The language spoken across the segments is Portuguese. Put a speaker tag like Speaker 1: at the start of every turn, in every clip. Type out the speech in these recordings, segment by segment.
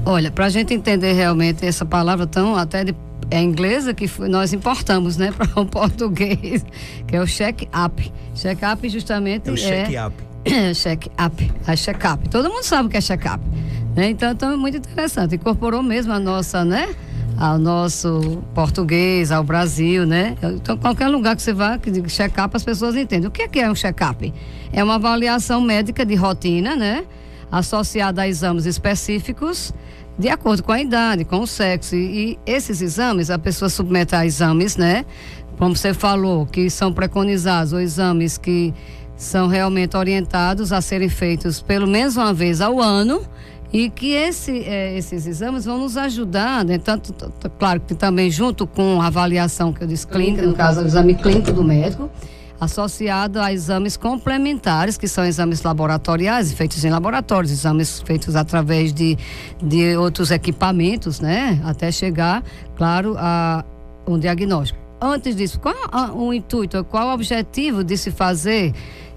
Speaker 1: Olha, para a gente entender realmente essa palavra tão até é inglesa que nós importamos, né, para o português, que é o check-up. Check-up justamente
Speaker 2: é o check-up.
Speaker 1: Check-up, a check-up. Todo mundo sabe o que é check-up, né? Então é muito interessante. Incorporou mesmo a nossa, né, ao nosso português, ao Brasil, né? Então, qualquer lugar que você vá, que diga check-up, as pessoas entendem. O que é um check-up? É uma avaliação médica de rotina, né? Associada a exames específicos, de acordo com a idade, com o sexo. E esses exames, a pessoa submete a exames, né? Como você falou, que são preconizados, ou exames que são realmente orientados a serem feitos pelo menos uma vez ao ano, e que esses exames vão nos ajudar, né? Tanto, claro que também junto com a avaliação que eu disse clínica, no caso o exame clínico do médico, associado a exames complementares, que são exames laboratoriais, feitos em laboratórios, exames feitos através de outros equipamentos, né? Até chegar, claro, a um diagnóstico. Antes disso, qual o intuito, qual o objetivo de se fazer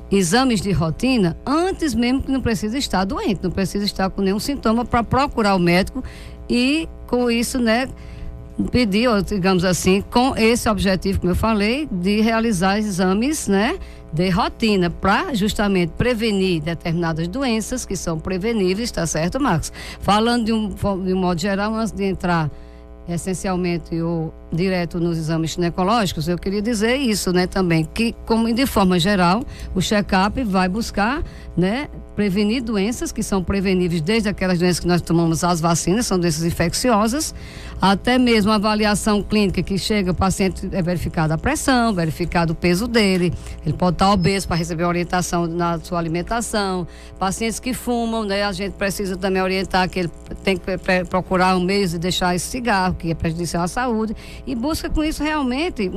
Speaker 1: exames de rotina antes mesmo que não precisa estar doente, não precisa estar com nenhum sintoma, para procurar o médico e com isso, né, pedir, ou digamos assim, com esse objetivo, como eu falei, de realizar exames, né, de rotina, para justamente prevenir determinadas doenças que são preveníveis, tá certo, Marcos? Falando de um modo geral, antes de entrar essencialmente ou direto nos exames ginecológicos, eu queria dizer isso, né, também, que como de forma geral, o check-up vai buscar, né, prevenir doenças que são preveníveis, desde aquelas doenças que nós tomamos as vacinas, são doenças infecciosas, até mesmo a avaliação clínica que chega, o paciente é verificada a pressão, verificado o peso dele, ele pode estar obeso para receber orientação na sua alimentação, pacientes que fumam, né, a gente precisa também orientar que ele tem que procurar um meio de deixar esse cigarro, que é prejudicial à saúde, e busca com isso realmente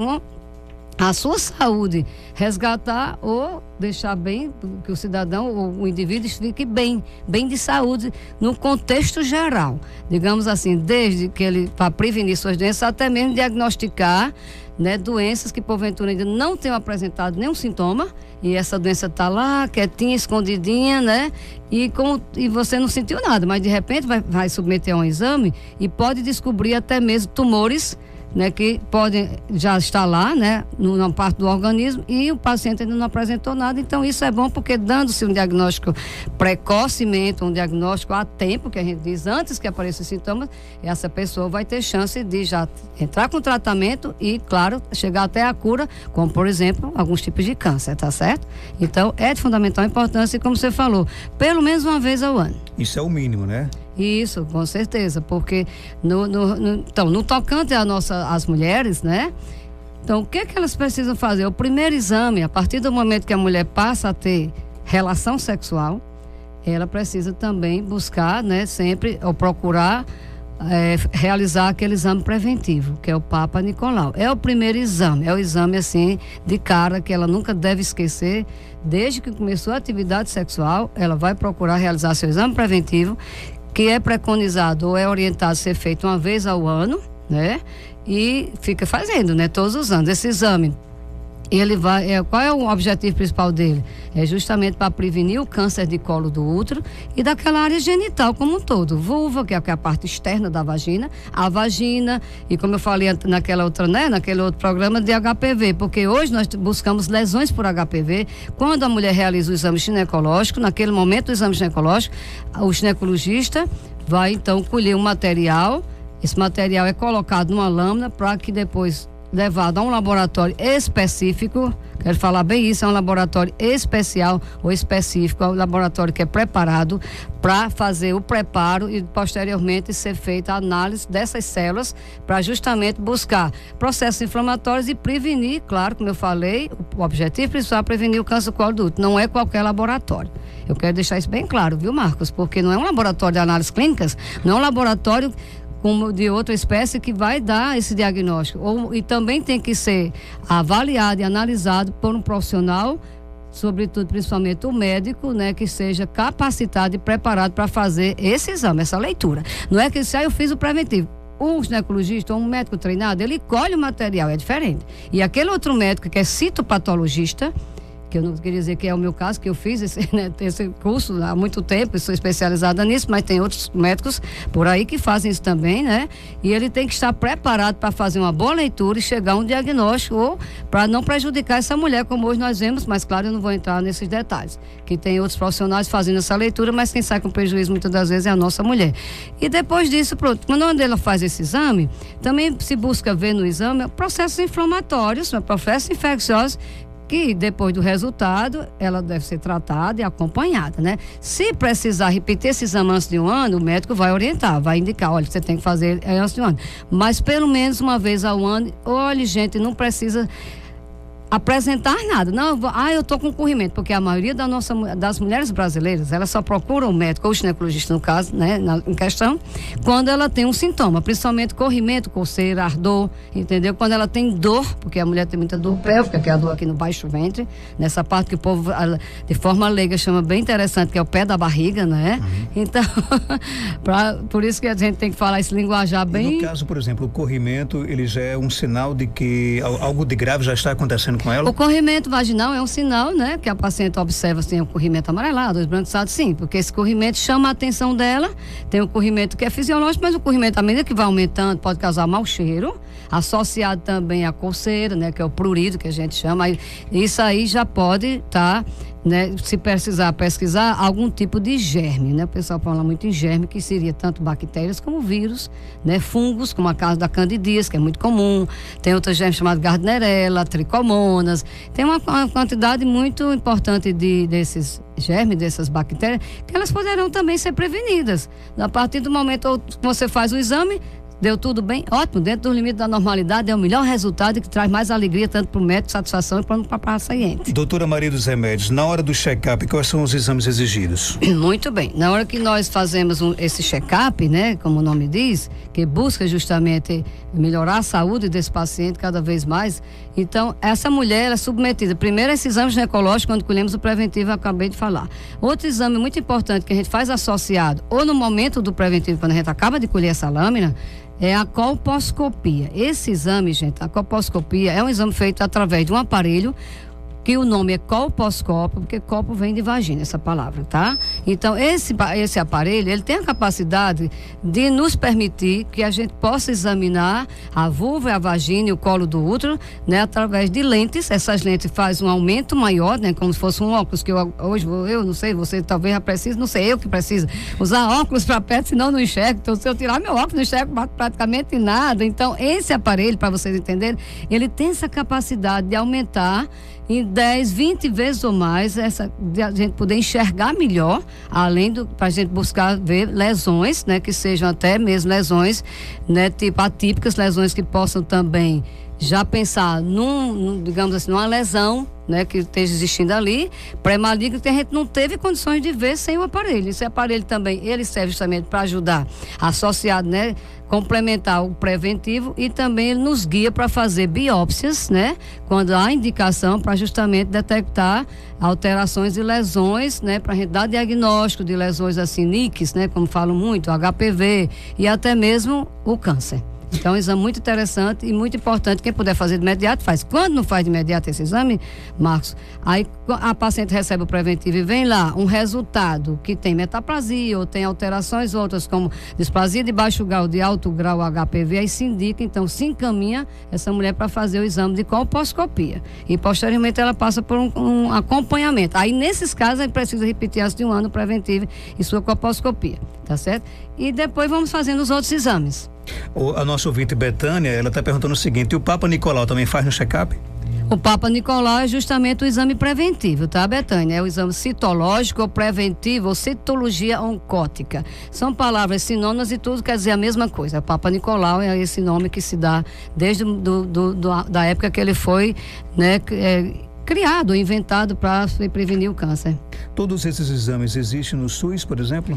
Speaker 1: a sua saúde, resgatar ou deixar bem, que o cidadão ou o indivíduo fique bem de saúde no contexto geral, digamos assim, desde que ele, para prevenir suas doenças, até mesmo diagnosticar, né, doenças que porventura ainda não tenham apresentado nenhum sintoma, e essa doença está lá, quietinha, escondidinha, né, e você não sentiu nada, mas de repente vai submeter a um exame e pode descobrir até mesmo tumores, né, que podem já estar lá, né, numa parte do organismo, e o paciente ainda não apresentou nada. Então isso é bom, porque dando-se um diagnóstico precocemente, um diagnóstico a tempo, que a gente diz antes que apareçam os sintomas, essa pessoa vai ter chance de já entrar com tratamento e, claro, chegar até a cura, como por exemplo alguns tipos de câncer, tá certo? Então é de fundamental importância, e como você falou, pelo menos uma vez ao ano.
Speaker 2: Isso é o mínimo, né?
Speaker 1: Isso, com certeza, porque no tocante às mulheres, né? Então, o que elas precisam fazer? O primeiro exame, a partir do momento que a mulher passa a ter relação sexual, ela precisa também buscar, né, sempre, ou procurar realizar aquele exame preventivo, que é o Papa Nicolau. É o primeiro exame, é o exame, assim, de cara, que ela nunca deve esquecer. Desde que começou a atividade sexual, ela vai procurar realizar seu exame preventivo, que é preconizado ou é orientado a ser feito uma vez ao ano, né? E fica fazendo, né? Todos os anos. Esse exame, ele vai, qual é o objetivo principal dele? É justamente para prevenir o câncer de colo do útero e daquela área genital como um todo. Vulva, que é a parte externa da vagina, a vagina, e como eu falei naquele outro programa de HPV, porque hoje nós buscamos lesões por HPV. Quando a mulher realiza o exame ginecológico, naquele momento do exame ginecológico, o ginecologista vai então colher um material. Esse material é colocado numa lâmina para que depois levado a um laboratório específico, quero falar bem isso, é um laboratório especial ou específico, é um laboratório que é preparado para fazer o preparo e posteriormente ser feita a análise dessas células para justamente buscar processos inflamatórios e prevenir, claro, como eu falei, o objetivo principal é prevenir o câncer do colo do útero, não é qualquer laboratório. Eu quero deixar isso bem claro, viu, Marcos? Porque não é um laboratório de análises clínicas, não é um laboratório como de outra espécie que vai dar esse diagnóstico. E também tem que ser avaliado e analisado por um profissional, sobretudo, principalmente o médico, né, que seja capacitado e preparado para fazer esse exame, essa leitura. Não é que se eu fiz o preventivo. O ginecologista ou um médico treinado, ele colhe o material, é diferente. E aquele outro médico que é citopatologista, que eu não queria dizer que é o meu caso, que eu fiz esse curso há muito tempo, sou especializada nisso, mas tem outros médicos por aí que fazem isso também, né? E ele tem que estar preparado para fazer uma boa leitura e chegar a um diagnóstico, ou para não prejudicar essa mulher, como hoje nós vemos, mas claro, eu não vou entrar nesses detalhes, que tem outros profissionais fazendo essa leitura, mas quem sai com prejuízo muitas das vezes é a nossa mulher. E depois disso, pronto, quando ela faz esse exame, também se busca ver no exame processos inflamatórios, processos infecciosos, que depois do resultado, ela deve ser tratada e acompanhada, né? Se precisar repetir esse exame antes de um ano, o médico vai orientar, vai indicar, olha, você tem que fazer antes de um ano. Mas pelo menos uma vez ao ano, olha, gente, não precisa apresentar nada. Não, eu tô com corrimento, porque a maioria das mulheres brasileiras, elas só procuram o médico ou o ginecologista, no caso, né, em questão, quando ela tem um sintoma, principalmente corrimento, coceira, ardor, entendeu? Quando ela tem dor, porque a mulher tem muita dor pélvica, que é a dor aqui no baixo ventre, nessa parte que o povo, de forma leiga, chama bem interessante, que é o pé da barriga, né? Então, por isso que a gente tem que falar esse linguajar bem...
Speaker 2: E no caso, por exemplo, o corrimento, ele já é um sinal de que algo de grave já está acontecendo com ela?
Speaker 1: O corrimento vaginal é um sinal, né? Que a paciente observa se tem um corrimento amarelado, esbranquiçado, sim, porque esse corrimento chama a atenção dela. Tem um corrimento que é fisiológico, mas o corrimento, à medida que vai aumentando, pode causar mau cheiro, associado também à coceira, né? Que é o prurido, que a gente chama. Isso aí já pode estar, né, se precisar pesquisar, algum tipo de germe, né? O pessoal fala muito em germe, que seria tanto bactérias como vírus, né? Fungos, como a caso da candidíase, que é muito comum. Tem outros germes chamados Gardnerella, tricomonas. Tem uma quantidade muito importante desses germes, dessas bactérias, que elas poderão também ser prevenidas. A partir do momento que você faz o exame, deu tudo bem, ótimo, dentro do limite da normalidade, é o melhor resultado e que traz mais alegria tanto para o médico, satisfação e para o paciente.
Speaker 2: Doutora Maria dos Remédios, na hora do check-up, quais são os exames exigidos?
Speaker 1: Muito bem, na hora que nós fazemos esse check-up, né, como o nome diz, que busca justamente melhorar a saúde desse paciente cada vez mais, então essa mulher é submetida primeiro a esse exame ginecológico, quando colhemos o preventivo, eu acabei de falar. Outro exame muito importante que a gente faz associado, ou no momento do preventivo, quando a gente acaba de colher essa lâmina, é a colposcopia. Esse exame, gente, a colposcopia é um exame feito através de um aparelho que o nome é colposcópio, porque copo vem de vagina, essa palavra, tá? Então, esse aparelho, ele tem a capacidade de nos permitir que a gente possa examinar a vulva, a vagina e o colo do útero, né? Através de lentes. Essas lentes fazem um aumento maior, né? Como se fosse um óculos, que eu não sei, você talvez já precise, não sei, eu que preciso usar óculos para perto, senão não enxergo. Então, se eu tirar meu óculos, não enxergo praticamente nada. Então, esse aparelho, para vocês entenderem, ele tem essa capacidade de aumentar em 10, 20 vezes ou mais, de a gente poder enxergar melhor, além para a gente buscar ver lesões, né, que sejam até mesmo lesões, né, tipo atípicas, lesões que possam também já pensar digamos assim, numa lesão, né, que esteja existindo ali, pré-maligno, que a gente não teve condições de ver sem o aparelho. Esse aparelho também, ele serve justamente para ajudar, associado, né, complementar o preventivo, e também ele nos guia para fazer biópsias, né, quando há indicação, para justamente detectar alterações e lesões, né, para a gente dar diagnóstico de lesões assim, NICs, né, como falam muito, HPV e até mesmo o câncer. Então, é um exame muito interessante e muito importante. Quem puder fazer de imediato, faz. Quando não faz de imediato esse exame, Marcos, aí a paciente recebe o preventivo e vem lá um resultado que tem metaplasia ou tem alterações outras, como displasia de baixo grau, de alto grau HPV, aí se indica, então se encaminha essa mulher para fazer o exame de colposcopia. E posteriormente ela passa por um acompanhamento. Aí, nesses casos, a gente precisa repetir antes de um ano o preventivo e sua colposcopia, tá certo? E depois vamos fazendo os outros exames.
Speaker 2: A nossa ouvinte Betânia, ela está perguntando o seguinte: o Papa Nicolau também faz no check-up?
Speaker 1: O Papa Nicolau é justamente o exame preventivo, tá, Betânia? É o exame citológico ou preventivo ou citologia oncótica. São palavras sinônimas e tudo quer dizer a mesma coisa. O Papa Nicolau é esse nome que se dá desde da época que ele foi, né, criado, inventado para prevenir o câncer.
Speaker 2: Todos esses exames existem no SUS, por exemplo?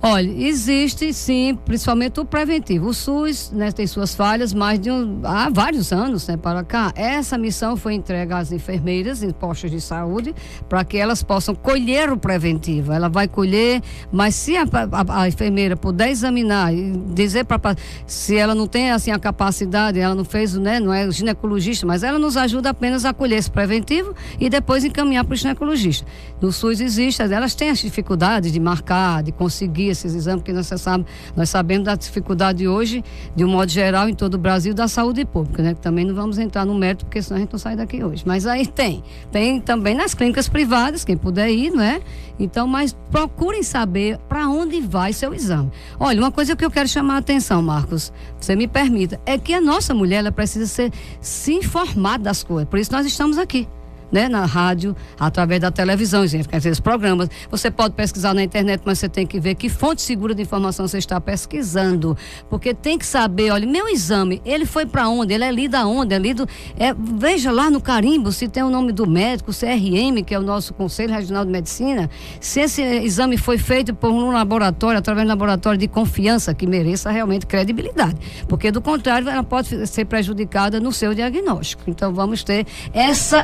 Speaker 1: Olha, existe sim, principalmente o preventivo. O SUS, né, tem suas falhas, mas há vários anos, né, para cá. Essa missão foi entregue às enfermeiras em postos de saúde para que elas possam colher o preventivo. Ela vai colher, mas se a enfermeira puder examinar e dizer para se ela não tem assim a capacidade, ela não fez, né, não é ginecologista, mas ela nos ajuda apenas a colher esse preventivo e depois encaminhar para o ginecologista. No SUS existe, elas têm as dificuldades de marcar, de conseguir esses exames, porque nós sabemos da dificuldade hoje, de um modo geral, em todo o Brasil, da saúde pública, né? Também não vamos entrar no mérito, porque senão a gente não sai daqui hoje. Mas aí tem também nas clínicas privadas, quem puder ir, não é? Então, mas procurem saber para onde vai seu exame. Olha, uma coisa que eu quero chamar a atenção, Marcos, você me permita, é que a nossa mulher, ela precisa se informar das coisas, por isso nós estamos aqui, né, na rádio, através da televisão, esses programas. Você pode pesquisar na internet, mas você tem que ver que fonte segura de informação você está pesquisando, porque tem que saber, olha, meu exame, ele foi para onde? Ele é lido aonde? Veja lá no carimbo se tem o nome do médico, o CRM, que é o nosso Conselho Regional de Medicina, se esse exame foi feito por um laboratório, através de um laboratório de confiança, que mereça realmente credibilidade, porque do contrário, ela pode ser prejudicada no seu diagnóstico. Então vamos ter essa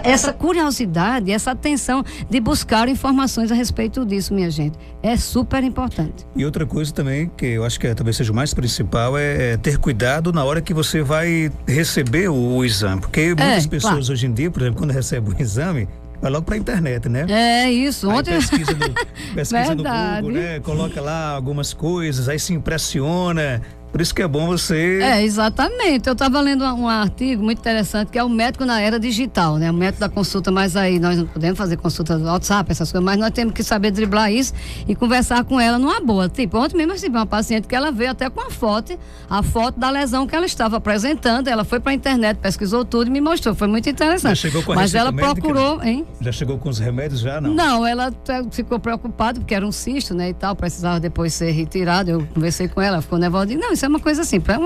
Speaker 1: curiosidade, essa atenção de buscar informações a respeito disso, minha gente. É super importante.
Speaker 2: E outra coisa também, que eu acho que talvez seja o mais principal, é ter cuidado na hora que você vai receber o exame. Porque muitas pessoas hoje em dia, por exemplo, quando recebem o exame, vai logo para a internet, né?
Speaker 1: É isso. Ontem
Speaker 2: pesquisa no Google, né? Coloca lá algumas coisas, aí se impressiona. Por isso que é bom você...
Speaker 1: exatamente. Eu estava lendo um artigo muito interessante, que é o médico na era digital, né? O método da consulta, mas aí nós não podemos fazer consulta no WhatsApp, essas coisas, mas nós temos que saber driblar isso e conversar com ela numa boa. Tipo, ontem mesmo eu tive uma paciente que ela veio até com a foto da lesão que ela estava apresentando, ela foi para a internet, pesquisou tudo e me mostrou, foi muito interessante.
Speaker 2: Já chegou com a
Speaker 1: mas ela
Speaker 2: médica,
Speaker 1: procurou, hein?
Speaker 2: Já chegou com os remédios já, não?
Speaker 1: Não, ela ficou preocupada, porque era um cisto, né, e tal, precisava depois ser retirado. Eu conversei com ela, ficou nervosa, disse, não, isso é uma coisa assim, para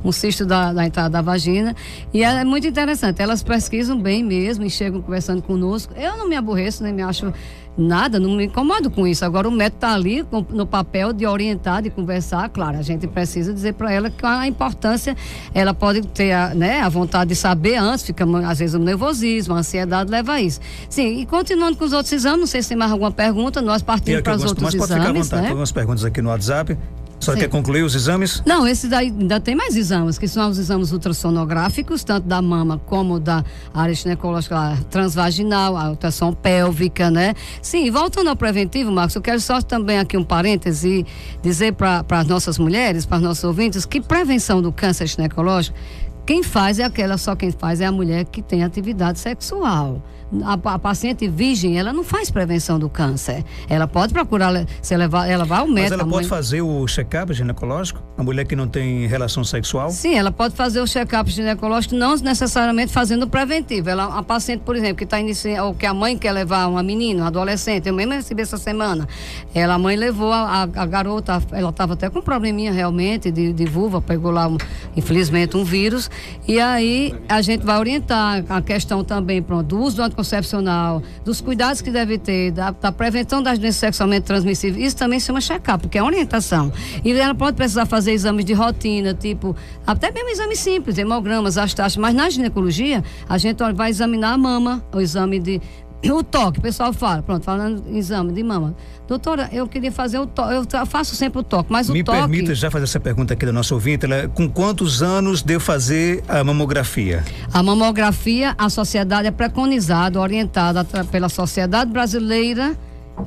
Speaker 1: um cisto da entrada da vagina, e é muito interessante, elas pesquisam bem mesmo e chegam conversando conosco. Eu não me aborreço, nem me acho nada, não me incomodo com isso. Agora o médico está ali no papel de orientar, de conversar. Claro, a gente precisa dizer para ela que a importância, ela pode ter a vontade de saber antes, fica às vezes o nervosismo, a ansiedade leva a isso. Sim, e continuando com os outros exames, não sei se tem mais alguma pergunta, nós partimos para os outros exames. Mas pode ficar à vontade,
Speaker 2: tem algumas perguntas aqui no WhatsApp. A senhora quer concluir os exames?
Speaker 1: Não, esse daí ainda tem mais exames, que são os exames ultrassonográficos, tanto da mama como da área ginecológica transvaginal, a ultrassom pélvica, né? Sim, voltando ao preventivo, Marcos, eu quero só também aqui um parêntese dizer para as nossas mulheres, para os nossos ouvintes, que prevenção do câncer ginecológico, quem faz é a mulher que tem atividade sexual. A paciente virgem, ela não faz prevenção do câncer. Ela pode procurar ela vai ao médico.
Speaker 2: Mas ela pode fazer o check-up ginecológico? A mulher que não tem relação sexual?
Speaker 1: Sim, ela pode fazer o check-up ginecológico, não necessariamente fazendo o preventivo. A paciente, por exemplo, que está iniciando, ou que a mãe quer levar uma menina, um adolescente, eu mesmo recebi essa semana. A mãe levou a garota, ela estava até com um probleminha realmente de vulva, pegou lá, infelizmente, um vírus. E aí a gente vai orientar a questão também do uso do anticoncepcional, dos cuidados que deve ter, da prevenção das doenças sexualmente transmissíveis. Isso também se chama check-up, porque é orientação. E ela pode precisar fazer exames de rotina, tipo, até mesmo exames simples, hemogramas, as taxas, mas na ginecologia, a gente vai examinar a mama, o exame o toque, o pessoal fala, pronto, falando em exame de mama. Doutora, eu queria fazer o toque, eu faço sempre o toque, mas
Speaker 2: Me
Speaker 1: o toque...
Speaker 2: permita já fazer essa pergunta aqui da nossa ouvinte, com quantos anos devo fazer a mamografia?
Speaker 1: A mamografia, a sociedade é preconizada, orientada pela Sociedade Brasileira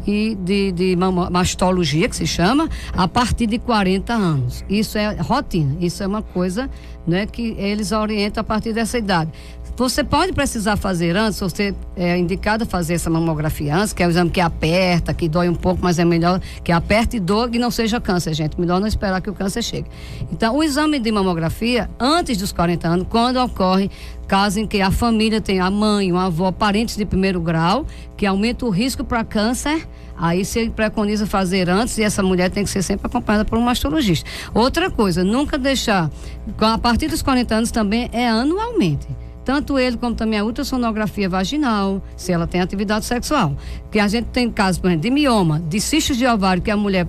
Speaker 1: e de mastologia, que se chama, a partir de 40 anos. Isso é rotina, isso é uma coisa, né, que eles orientam a partir dessa idade. Você pode precisar fazer antes, você é indicado fazer essa mamografia antes, que é o exame que aperta, que dói um pouco, mas é melhor que aperte e doa e não seja câncer, gente. Melhor não esperar que o câncer chegue. Então, o exame de mamografia, antes dos 40 anos, quando ocorre caso em que a família tem a mãe, uma avó, parentes de primeiro grau, que aumenta o risco para câncer, aí se preconiza fazer antes, e essa mulher tem que ser sempre acompanhada por um mastologista. Outra coisa, nunca deixar, a partir dos 40 anos também é anualmente. tanto ele como também a ultrassonografia vaginal, se ela tem atividade sexual. Porque a gente tem casos, por exemplo, de mioma, de cistos de ovário, que a mulher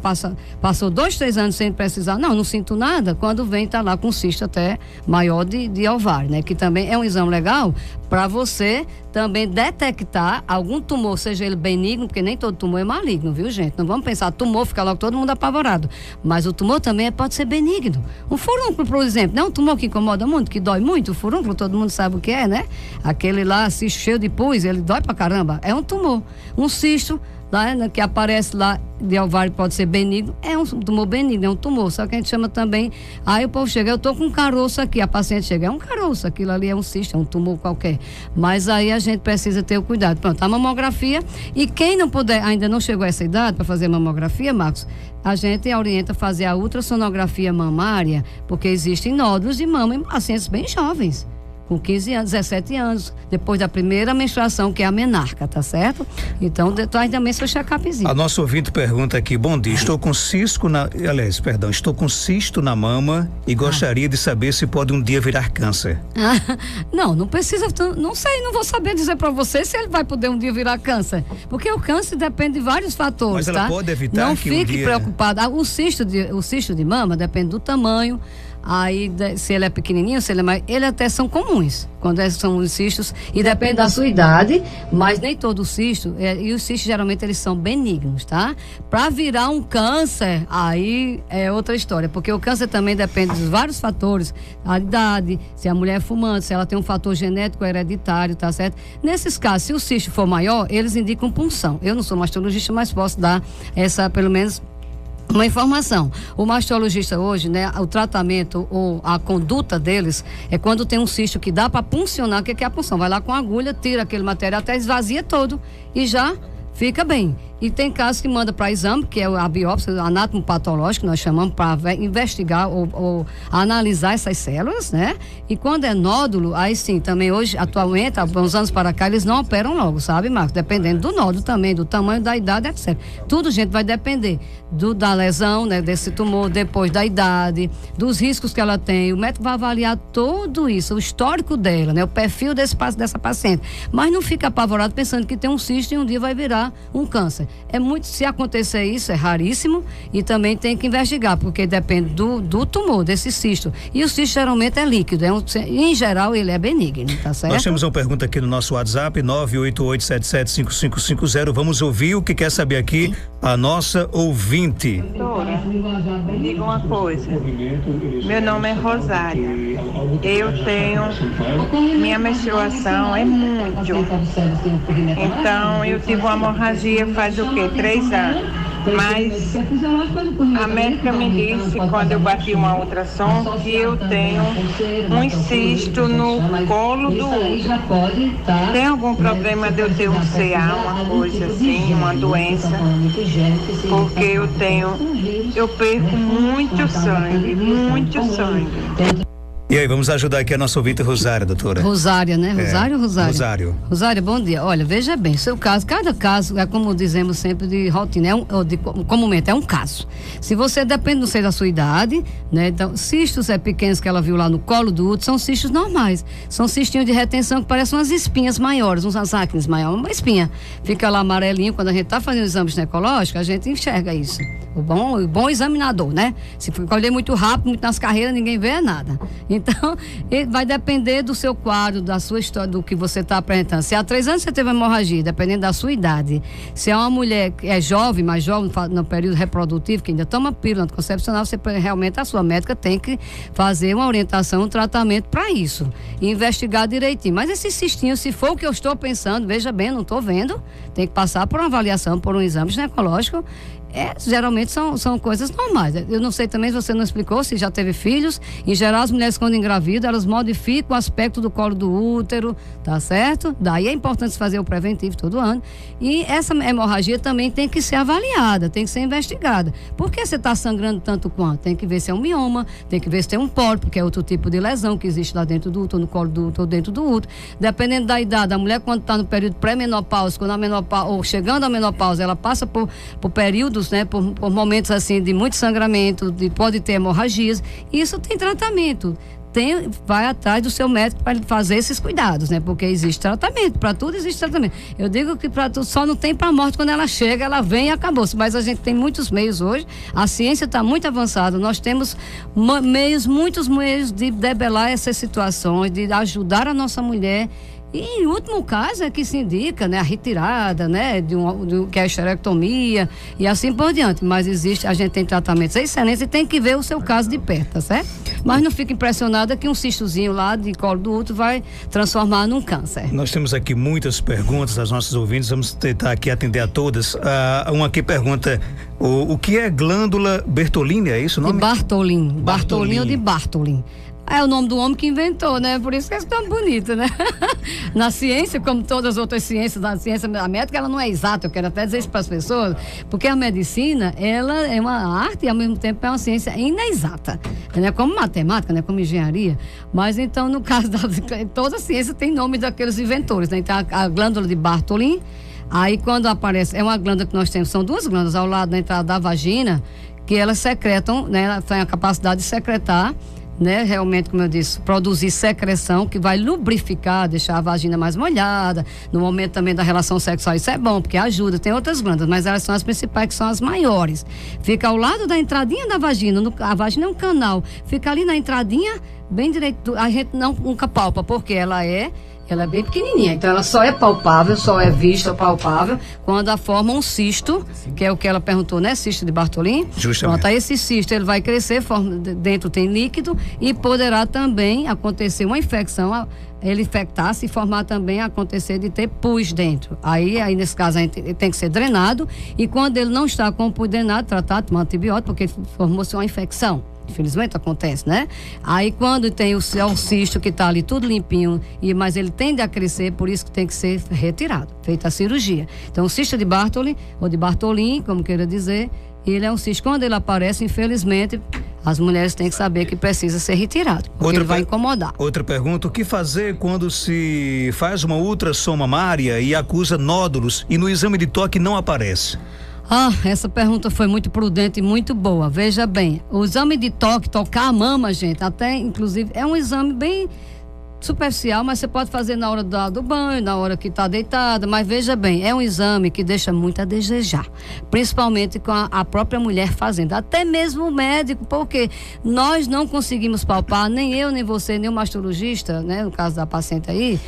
Speaker 1: passou 2, 3 anos sem precisar, não sinto nada, quando vem tá lá com cisto até maior de ovário, né? Que também é um exame legal para você também detectar algum tumor, seja ele benigno, porque nem todo tumor é maligno, viu, gente? Não vamos pensar, tumor fica logo todo mundo apavorado, mas o tumor também pode ser benigno. Um furúnculo, por exemplo, não é um tumor que incomoda muito, que dói muito, o furúnculo todo mundo sabe o que é, né? Aquele lá, cisto cheio de pus, ele dói pra caramba, é um tumor. Um cisto lá, né, que aparece lá de ovário, pode ser benigno, é um tumor benigno, é um tumor, só que a gente chama também, aí o povo chega, eu tô com um caroço aqui, a paciente chega, é um caroço, aquilo ali é um cisto, é um tumor qualquer, mas aí a gente precisa ter o cuidado. Pronto, a mamografia, e quem não puder, ainda não chegou a essa idade para fazer mamografia, Marcos, a gente orienta a fazer a ultrassonografia mamária, porque existem nódulos de mama em pacientes bem jovens, com 15 anos, 17 anos, depois da primeira menstruação, que é a menarca, tá certo? Então, também seu check-upzinho.
Speaker 2: A nossa ouvinte pergunta aqui, bom dia, estou com cisto na mama e gostaria de saber se pode um dia virar câncer.
Speaker 1: Não precisa, não sei, não vou saber dizer para você se ele vai poder um dia virar câncer, porque o câncer depende de vários fatores,
Speaker 2: mas ela pode evitar
Speaker 1: não
Speaker 2: que
Speaker 1: fique
Speaker 2: um dia...
Speaker 1: preocupado. O cisto de mama depende do tamanho. Aí, se ele é pequenininho, se ele é mais... Ele até são comuns, quando são os cistos, e depende da sua idade, mas nem todo cisto, e os cistos geralmente eles são benignos, tá? Para virar um câncer, aí é outra história, porque o câncer também depende de vários fatores, a idade, se a mulher é fumante, se ela tem um fator genético hereditário, tá certo? Nesses casos, se o cisto for maior, eles indicam punção. Eu não sou mastologista, mas posso dar essa, pelo menos, uma informação. O mastologista hoje, né, o tratamento ou a conduta deles é quando tem um cisto que dá para puncionar. O que é a punção? Vai lá com a agulha, tira aquele material, até esvazia todo e já fica bem. E tem casos que manda para exame, que é a biópsia, anatomopatológica, nós chamamos para investigar ou analisar essas células, né? E quando é nódulo, aí sim, também hoje, atualmente, há uns anos para cá, eles não operam logo, sabe, Marcos? Dependendo do nódulo também, do tamanho, da idade, etc. Tudo, gente, vai depender da lesão, né? Desse tumor, depois da idade, dos riscos que ela tem. O médico vai avaliar tudo isso, o histórico dela, né? O perfil dessa paciente. Mas não fica apavorado pensando que tem um cisto e um dia vai virar um câncer. Se acontecer isso, é raríssimo e também tem que investigar, porque depende do tumor, desse cisto. E o cisto geralmente é líquido, em geral ele é benigno, tá certo?
Speaker 2: Nós temos uma pergunta aqui no nosso WhatsApp, 988775550. Vamos ouvir o que quer saber aqui a nossa ouvinte.
Speaker 3: Doutora, me diga uma coisa. Meu nome é Rosária. Eu tenho... Minha menstruação é muito. Então, eu tive uma hemorragia faz o quê? 3 anos. Mas a médica me disse, quando eu bati uma ultrassom, que eu tenho um cisto no colo do útero. Tem algum problema de eu ter um CA, uma coisa assim, uma doença? Porque eu perco muito sangue, muito sangue.
Speaker 2: E aí, vamos ajudar aqui a nossa ouvinte Rosária, doutora.
Speaker 1: Rosária, né? Rosário ou Rosário?
Speaker 2: Rosário.
Speaker 1: Rosário, bom dia. Olha, veja bem, seu caso, cada caso é como dizemos sempre de rotina, comumente é um caso. Se você depende, não sei da sua idade, né? Então, cistos pequenos que ela viu lá no colo do útero são cistos normais. São cistinhos de retenção que parecem umas espinhas maiores, uns acnes maiores, uma espinha. Fica lá amarelinho, quando a gente está fazendo exame ginecológico, a gente enxerga isso. O bom examinador, né? Se for colher muito rápido, muito nas carreiras, ninguém vê nada. Então, vai depender do seu quadro, da sua história, do que você está apresentando. Se há 3 anos você teve hemorragia, dependendo da sua idade. Se é uma mulher que é jovem, mais jovem, no período reprodutivo, que ainda toma pílula anticoncepcional, você realmente, a sua médica tem que fazer uma orientação, um tratamento para isso. E investigar direitinho. Mas esses cistinhos, se for o que eu estou pensando, veja bem, eu não estou vendo, tem que passar por uma avaliação, por um exame ginecológico. Geralmente são coisas normais. Eu não sei também se você não explicou, se já teve filhos. Em geral, as mulheres quando engravidam, elas modificam o aspecto do colo do útero, tá certo? Daí é importante fazer o preventivo todo ano. E essa hemorragia também tem que ser avaliada, tem que ser investigada. Por que você está sangrando tanto quanto? Tem que ver se é um mioma, tem que ver se tem um pólipo, que é outro tipo de lesão que existe lá dentro do útero, no colo do útero ou dentro do útero. Dependendo da idade, a mulher quando está no período pré-menopausa, ou chegando à menopausa, ela passa por períodos, né, por momentos assim de muito sangramento, pode ter hemorragias. Isso tem tratamento. vai atrás do seu médico para fazer esses cuidados, né? Porque existe tratamento, para tudo existe tratamento. Eu digo que para tudo só não tem para a morte, quando ela chega, ela vem e acabou-se. Mas a gente tem muitos meios hoje, a ciência está muito avançada, nós temos muitos meios de debelar essas situações, de ajudar a nossa mulher. E em último caso é que se indica, né, a retirada, né, que é a esterectomia e assim por diante. Mas a gente tem tratamentos excelentes e tem que ver o seu caso de perto, tá certo? Mas não fique impressionada que um cistozinho lá de colo do útero vai transformar num câncer.
Speaker 2: Nós temos aqui muitas perguntas das nossas ouvintes, vamos tentar aqui atender a todas. Uma aqui pergunta, o que é glândula Bertolini, é isso o nome?
Speaker 1: De Bartholin ou de Bartholin. É o nome do homem que inventou, né? Por isso que é tão bonito, né? Na ciência, como todas as outras ciências, a ciência médica, ela não é exata. Eu quero até dizer isso para as pessoas, porque a medicina, ela é uma arte e ao mesmo tempo é uma ciência inexata. Não é como matemática, não é como engenharia. Mas então, no caso toda a ciência tem nome daqueles inventores, né? Então, a glândula de Bartholin, aí quando aparece, é uma glândula que nós temos, são duas glândulas ao lado da entrada da vagina, que elas secretam, né? Ela tem a capacidade de secretar, né, realmente, como eu disse, produzir secreção que vai lubrificar, deixar a vagina mais molhada. No momento também da relação sexual, isso é bom, porque ajuda. Tem outras glândulas, mas elas são as principais, que são as maiores. Fica ao lado da entradinha da vagina. A vagina é um canal. Fica ali na entradinha, bem direito. A gente nunca palpa, porque ela é bem pequenininha, então ela só é palpável, só é vista palpável quando ela forma um cisto, que é o que ela perguntou, né? Cisto de Bartholin.
Speaker 2: Justamente.
Speaker 1: Pronto, aí esse cisto, ele vai crescer, dentro tem líquido e poderá também acontecer uma infecção, ele infectar-se e formar também, acontecer de ter pus dentro. Aí nesse caso, a gente tem que ser drenado e quando ele não está com o pus drenado, tratado, tomar antibiótico, porque formou-se uma infecção. Infelizmente acontece, né? Aí quando tem o cisto que está ali tudo limpinho, mas ele tende a crescer, por isso que tem que ser retirado, feita a cirurgia. Então o cisto de Bartholin, ou de Bartholin, como queira dizer, ele é um cisto, quando ele aparece, infelizmente, as mulheres têm que saber que precisa ser retirado, porque ele vai incomodar.
Speaker 2: Outra pergunta, o que fazer quando se faz uma ultrassom mamária e acusa nódulos e no exame de toque não aparece?
Speaker 1: Essa pergunta foi muito prudente e muito boa. Veja bem, o exame de toque, tocar a mama, gente, até inclusive é um exame bem superficial, mas você pode fazer na hora do banho, na hora que está deitada, mas veja bem, é um exame que deixa muito a desejar, principalmente com a própria mulher fazendo, até mesmo o médico, porque nós não conseguimos palpar, nem eu, nem você, nem o mastologista, né, no caso da paciente aí,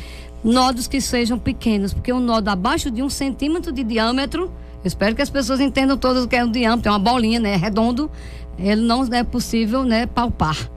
Speaker 1: nódulos que sejam pequenos, porque um nódulo abaixo de 1 centímetro de diâmetro, eu espero que as pessoas entendam todas o que é um diâmetro, é uma bolinha, né, redondo, ele não é possível, né, palpar.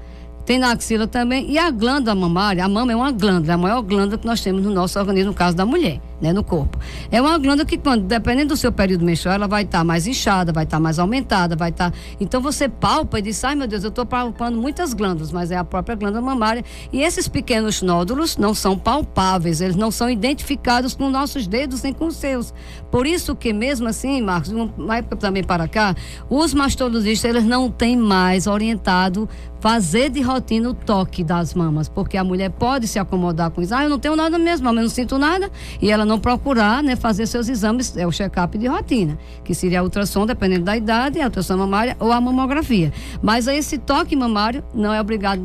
Speaker 1: Tem na axila também, e a glândula mamária, a mama é uma glândula, a maior glândula que nós temos no nosso organismo, no caso da mulher, né, no corpo. É uma glândula que, dependendo do seu período menstrual, ela vai estar mais inchada, vai estar mais aumentada, vai estar... Então você palpa e diz, ai meu Deus, eu estou palpando muitas glândulas, mas é a própria glândula mamária. E esses pequenos nódulos não são palpáveis, eles não são identificados com nossos dedos nem com os seus. Por isso que mesmo assim, Marcos, uma época também para cá, os mastologistas, eles não têm mais orientado fazer de rotina o toque das mamas, porque a mulher pode se acomodar com isso. Eu não tenho nada mesmo, eu não sinto nada, e ela não procurar, né, fazer seus exames, é o check-up de rotina, que seria a ultrassom, dependendo da idade, a ultrassom mamária ou a mamografia. Mas aí esse toque mamário não é obrigado,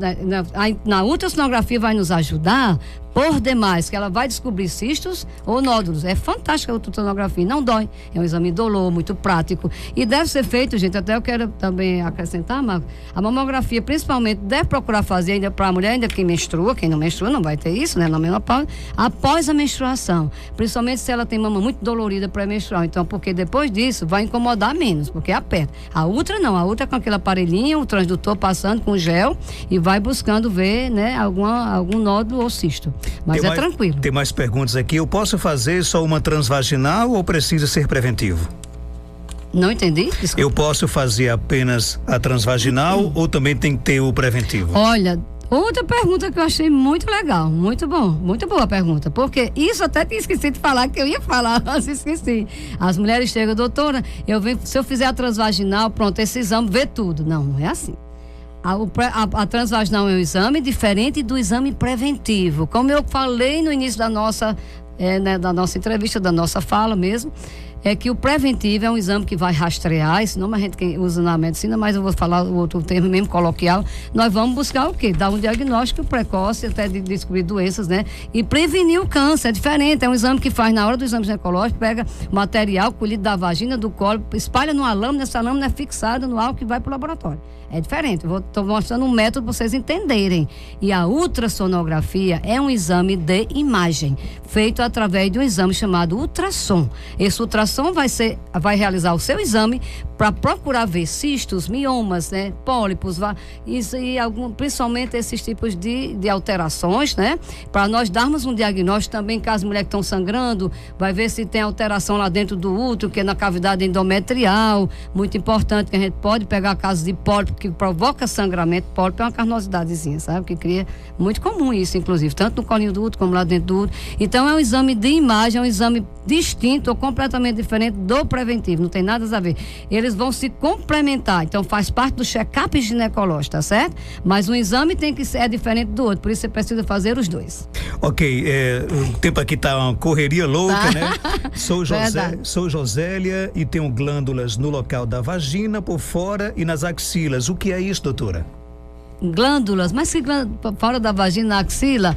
Speaker 1: na ultrassonografia vai nos ajudar por demais, que ela vai descobrir cistos ou nódulos. É fantástica a ultrassonografia, não dói, é um exame indolor, muito prático e deve ser feito, gente, até eu quero também acrescentar, Marcos, a mamografia principalmente deve procurar fazer ainda para a mulher, ainda que menstrua, quem não menstrua não vai ter isso, né, na menopausa, após a menstruação, principalmente se ela tem mama muito dolorida pré-menstrual, então, porque depois disso vai incomodar menos, porque aperta. A ultra não, a ultra é com aquele aparelhinho, o transdutor passando com gel e vai buscando ver, né, algum nódulo ou cisto. Mas tranquilo.
Speaker 2: Tem mais perguntas aqui. Eu posso fazer só uma transvaginal ou precisa ser preventivo?
Speaker 1: Não entendi? Desculpa.
Speaker 2: Eu posso fazer apenas a transvaginal ou também tem que ter o preventivo?
Speaker 1: Olha, outra pergunta que eu achei muito legal, muito bom, muito boa a pergunta, porque isso até tinha esquecido de falar, que eu ia falar, mas esqueci. As mulheres chegam, doutora, se eu fizer a transvaginal, pronto, esse exame vê tudo. Não é assim. A transvaginal é um exame diferente do exame preventivo. Como eu falei no início da nossa entrevista, da nossa fala mesmo, é que o preventivo é um exame que vai rastrear, esse nome a gente usa na medicina, mas eu vou falar o outro termo mesmo coloquial. Nós vamos buscar o quê? Dar um diagnóstico precoce, até de descobrir doenças, né? E prevenir o câncer, é diferente, é um exame que faz na hora do exame ginecológico, pega material colhido da vagina, do colo, espalha numa lâmina, essa lâmina é fixada no álcool que vai para o laboratório. É diferente, estou mostrando um método para vocês entenderem. E a ultrassonografia é um exame de imagem, feito através de um exame chamado ultrassom. Esse ultrassom vai realizar o seu exame para procurar ver cistos, miomas, né, pólipos, principalmente esses tipos de alterações, né? Para nós darmos um diagnóstico também, caso mulheres que estão sangrando, vai ver se tem alteração lá dentro do útero, que é na cavidade endometrial, muito importante, que a gente pode pegar casos de pólipo, que provoca sangramento. Pólipo é uma carnosidadezinha, sabe? Que cria, muito comum isso, inclusive, tanto no colinho do útero como lá dentro do útero. Então é um exame de imagem, é um exame distinto ou completamente diferente do preventivo, não tem nada a ver. Eles vão se complementar, então faz parte do check-up ginecológico, tá certo? Mas um exame tem que ser diferente do outro, por isso você precisa fazer os dois.
Speaker 2: Ok, o tempo aqui tá uma correria louca, né? Sou Josélia e tenho glândulas no local da vagina, por fora e nas axilas. O que é isso, doutora?
Speaker 1: Glândulas, mas que fora da vagina, na axila?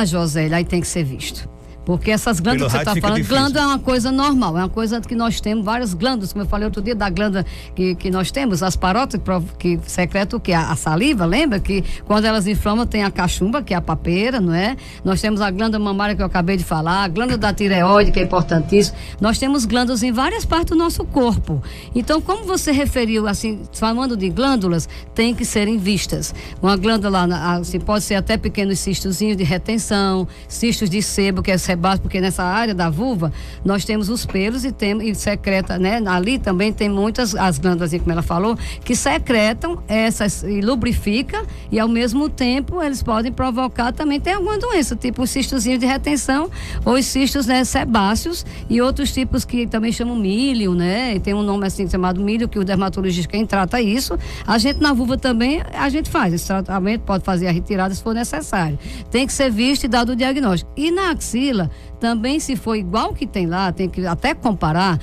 Speaker 1: Josélia, aí tem que ser visto. Porque essas glândulas que você está falando, glândula é uma coisa normal, é uma coisa que nós temos, várias glândulas, como eu falei outro dia, da glândula que nós temos, as parótidas que secretam o que? A saliva, lembra? Que quando elas inflamam tem a cachumba, que é a papeira, não é? Nós temos a glândula mamária que eu acabei de falar, a glândula da tireoide, que é importantíssimo. Nós temos glândulas em várias partes do nosso corpo. Então, como você referiu, assim, falando de glândulas, tem que serem vistas. Uma glândula, assim, pode ser até pequenos cistozinhos de retenção, cistos de sebo, que é porque nessa área da vulva nós temos os pelos e secreta, né? Ali também tem muitas, as glândulas, como ela falou, que secretam essas e lubrifica, e ao mesmo tempo eles podem provocar também, tem alguma doença, tipo os cistozinhos de retenção ou os cistos, né, sebáceos, e outros tipos que também chamam milho, né? E tem um nome assim chamado milho, que o dermatologista, quem trata isso, a gente na vulva também, a gente faz esse tratamento, pode fazer a retirada se for necessário. Tem que ser visto e dado o diagnóstico. E na axila também, se for igual que tem lá, tem que até comparar.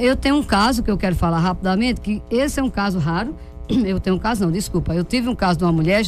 Speaker 1: Eu tenho um caso que eu quero falar rapidamente, que esse é um caso raro. Eu tenho um caso, não, desculpa. Eu tive um caso de uma mulher,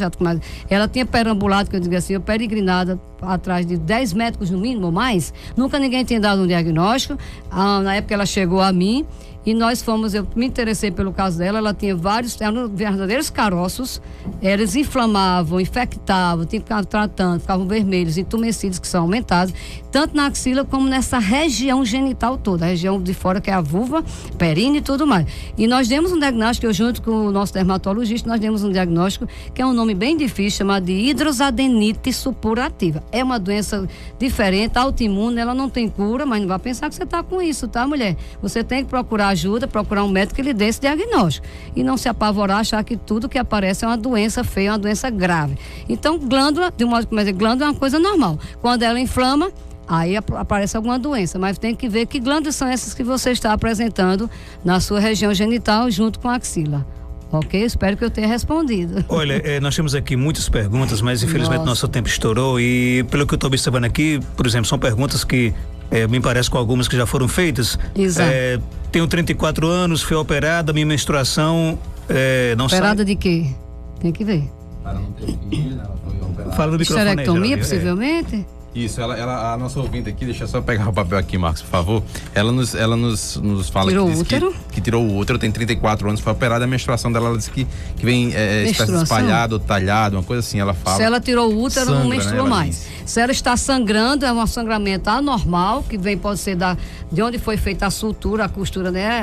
Speaker 1: ela tinha perambulado, que eu digo assim, peregrinada atrás de 10 médicos no mínimo ou mais. Nunca ninguém tinha dado um diagnóstico. Na época ela chegou a mim e nós fomos, eu me interessei pelo caso dela, ela tinha eram verdadeiros caroços, eles inflamavam, infectavam, tinham que ficar tratando, ficavam vermelhos, entumecidos, que são aumentados, tanto na axila como nessa região genital toda, a região de fora que é a vulva, períneo e tudo mais. E nós demos um diagnóstico, eu junto com o nosso dermatologista, nós demos um diagnóstico que é um nome bem difícil, chamado de hidrosadenite supurativa. É uma doença diferente, autoimune, ela não tem cura, mas não vai pensar que você está com isso, tá, mulher? Você tem que procurar ajuda, procurar um médico que lhe dê esse diagnóstico. E não se apavorar, achar que tudo que aparece é uma doença feia, uma doença grave. Então, glândula, de um modo que glândula é uma coisa normal. Quando ela inflama, aí aparece alguma doença, mas tem que ver que glândulas são essas que você está apresentando na sua região genital junto com a axila. Ok? Espero que eu tenha respondido.
Speaker 2: Olha, nós temos aqui muitas perguntas, mas infelizmente nosso tempo estourou e pelo que eu estou observando aqui, por exemplo, são perguntas que me parece com algumas que já foram feitas.
Speaker 1: Exato.
Speaker 2: Tenho 34 anos, fui operada, minha menstruação não sai.
Speaker 1: Operada de quê? Tem que ver.
Speaker 4: Ela não teve filho, ela foi operada.
Speaker 2: Fala no microfone.
Speaker 1: Esterectomia, possivelmente?
Speaker 4: Isso, a nossa ouvinte aqui, deixa eu só pegar o papel aqui, Marcos, por favor. Ela nos fala
Speaker 1: tirou
Speaker 4: que,
Speaker 1: o útero?
Speaker 4: Que tirou o útero, tem 34 anos, foi operada, a menstruação dela, ela disse que vem espalhado, talhado, uma coisa assim, ela fala.
Speaker 1: Se ela tirou o útero, ela não menstrua, né, mais.
Speaker 4: Diz.
Speaker 1: Se ela está sangrando, é um sangramento anormal, que pode ser de onde foi feita a sutura, a costura, né,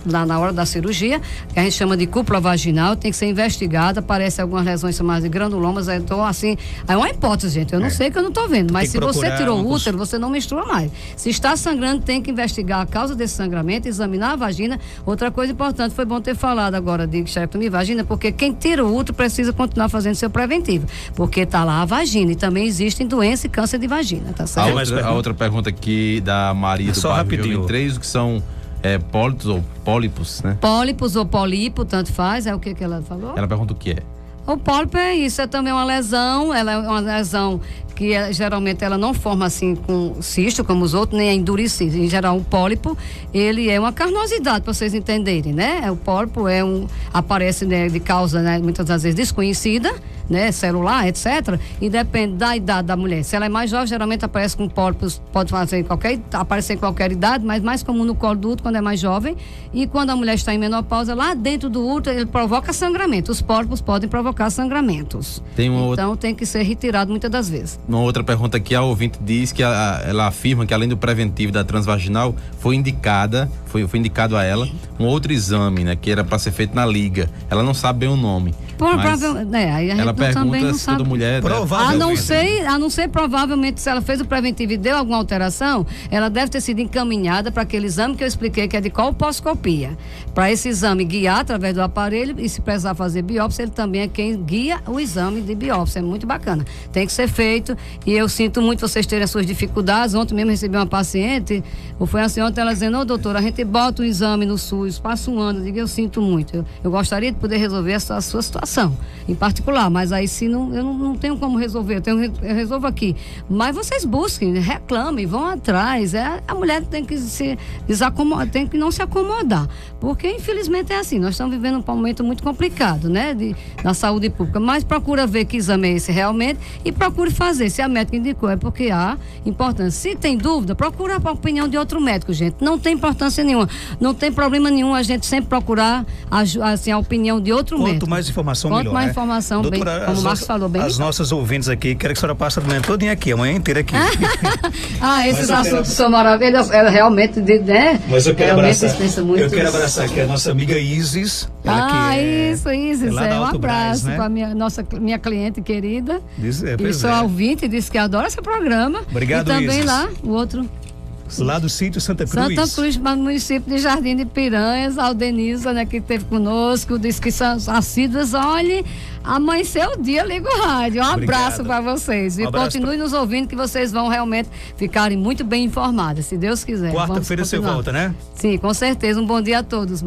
Speaker 1: lá na hora da cirurgia, que a gente chama de cúpula vaginal, tem que ser investigada, aparece algumas lesões chamadas de granulomas, então assim, é uma hipótese, gente, eu não sei, que eu não estou vendo, mas se você tirou o útero, você não menstrua mais. Se está sangrando, tem que investigar a causa desse sangramento, examinar a vagina. Outra coisa importante, foi bom ter falado agora de esterectomia e vagina, porque quem tira o útero precisa continuar fazendo seu preventivo, porque está lá a vagina e também existem doença e câncer de vagina, tá certo?
Speaker 4: A outra pergunta aqui da Maria do Bairro 23, que são pólipos ou pólipos, né?
Speaker 1: Pólipos ou pólipo, tanto faz, é o que ela falou?
Speaker 4: Ela pergunta o que é.
Speaker 1: O pólipo é isso, é também uma lesão, ela é uma lesão que geralmente ela não forma assim com cisto como os outros, nem é endurecido. Em geral, o pólipo, ele é uma carnosidade, para vocês entenderem, né? O pólipo aparece, né, de causa, né, muitas das vezes desconhecida, né, celular, etc. E depende da idade da mulher. Se ela é mais jovem, geralmente aparece com pólipos, pode aparecer em qualquer idade, mas mais comum no colo do útero quando é mais jovem. E quando a mulher está em menopausa, lá dentro do útero, ele provoca sangramento. Os pólipos podem provocar sangramentos. Então tem que ser retirado muitas das vezes.
Speaker 4: Uma outra pergunta aqui, a ouvinte diz que ela afirma que além do preventivo da transvaginal, foi indicado a ela um outro exame, né, que era para ser feito na liga. Ela não sabe bem o nome. Ela pergunta se toda mulher...
Speaker 1: A não ser provavelmente se ela fez o preventivo e deu alguma alteração, ela deve ter sido encaminhada para aquele exame que eu expliquei, que é de colposcopia. Para esse exame guiar através do aparelho, e se precisar fazer biópsia, ele também é quem guia o exame de biópsia. É muito bacana. Tem que ser feito, e eu sinto muito vocês terem as suas dificuldades. Ontem mesmo recebi uma paciente, ou foi assim ontem, ela dizendo: doutora, a gente bota o exame no SUS, passa um ano. Eu digo, eu sinto muito. Eu gostaria de poder resolver a sua situação em particular, mas aí se eu não tenho como resolver, eu resolvo aqui. Mas vocês busquem, reclamem, vão atrás. A mulher tem que se desacomodar, tem que não se acomodar, porque infelizmente é assim, nós estamos vivendo um momento muito complicado, né, da saúde pública, mas procura ver que exame é esse realmente e procure fazer, se a médica indicou, é porque há importância. Se tem dúvida, procura a opinião de outro médico, gente, não tem importância nenhuma, não tem problema nenhum a gente sempre procurar assim, a opinião de outro médico.
Speaker 2: Quanto mais informação, melhor.
Speaker 1: Quanto mais informação, doutora, bem, como o Marcos falou bem.
Speaker 2: As nossas ouvintes aqui, quero que a senhora passe a manhã todinha aqui, a manhã inteira aqui.
Speaker 1: Esses assuntos são maravilhosos, realmente, né?
Speaker 2: Mas eu quero abraçar aqui a nossa amiga Isis.
Speaker 1: Isis, um abraço, né? Para minha cliente querida. Sou ouvinte, disse que adora esse programa.
Speaker 2: Obrigado,
Speaker 1: e também
Speaker 2: Isis.
Speaker 1: Lá, o outro.
Speaker 2: Lá do sítio Santa Cruz.
Speaker 1: Santa Cruz, no município de Jardim de Piranhas, a Aldenisa, né, que esteve conosco, disse que são assíduas. Olhe, amanheceu o dia, liga o rádio. Abraço para vocês. E continue nos ouvindo, que vocês vão realmente ficarem muito bem informadas, se Deus quiser.
Speaker 2: Quarta-feira você volta, né?
Speaker 1: Sim, com certeza. Um bom dia a todos.